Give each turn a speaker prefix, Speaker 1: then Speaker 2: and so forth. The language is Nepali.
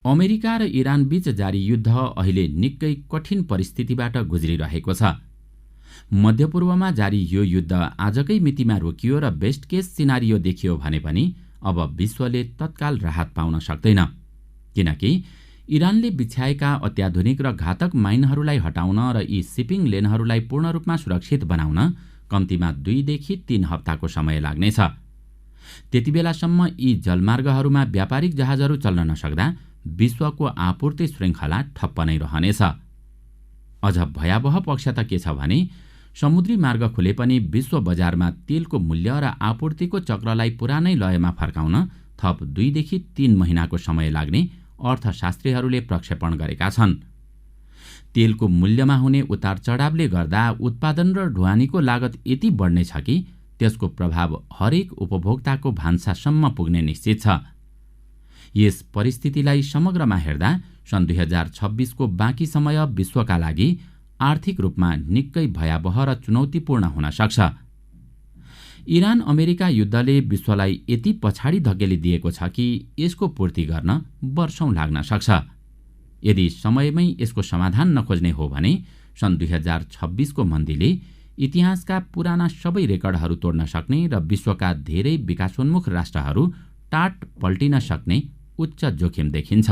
Speaker 1: अमेरिका र इरान बीच जारी युद्ध अहिले निकै कठिन परिस्थितिबाट गुज्रिरहेको छ। मध्यपूर्वमा जारी यो युद्ध आजकै मितिमा रोकियो र बेस्ट केस सिनारियो देखियो भने पनि अब विश्वले तत्काल राहत पाउन सक्दैन, किनकि इरानले बिछ्याएका अत्याधुनिक र घातक माइनहरूलाई हटाउन र यी शिपिङ लेनहरूलाई पूर्ण रूपमा सुरक्षित बनाउन कम्तीमा 2 देखि 3 हप्ताको समय लाग्नेछ। त्यतिबेलासम्म यी जलमार्गहरूमा व्यापारिक जहाजहरू चल्न नसक्दा विश्वको आपूर्ति श्रृङ्खला ठप्प नै रहनेछ। अझ भयावह पक्ष त के छ भने समुद्री मार्ग खुले पनि विश्व बजारमा तेलको मूल्य र आपूर्तिको चक्रलाई पुरानै लयमा फर्काउन थप 2 देखि 3 महिनाको समय लाग्ने अर्थशास्त्रीहरूले प्रक्षेपण गरेका छन्। तेलको मूल्यमा हुने उतार चढावले गर्दा उत्पादन र ढुवानीको लागत यति बढ्नेछ कि त्यसको प्रभाव हरेक उपभोक्ताको भान्सासम्म पुग्ने निश्चित छ। यस परिस्थितिलाई समग्रमा हेर्दा सन् 2026 को बाँकी समय विश्वका लागि आर्थिक रूपमा निकै भयावह र चुनौतीपूर्ण हुन सक्छ। इरान अमेरिका युद्धले विश्वलाई यति पछाडि धकेलिदिएको छ कि यसको पूर्ति गर्न वर्षौं लाग्न सक्छ। यदि समयमै यसको समाधान नखोज्ने हो भने सन् 2026 को मन्दीले इतिहासका पुराना सबै रेकर्डहरू तोड्न सक्ने र विश्वका धेरै विकासोन्मुख राष्ट्रहरू टाट पल्टिन सक्ने उच्च जोखिम देखिन्छ।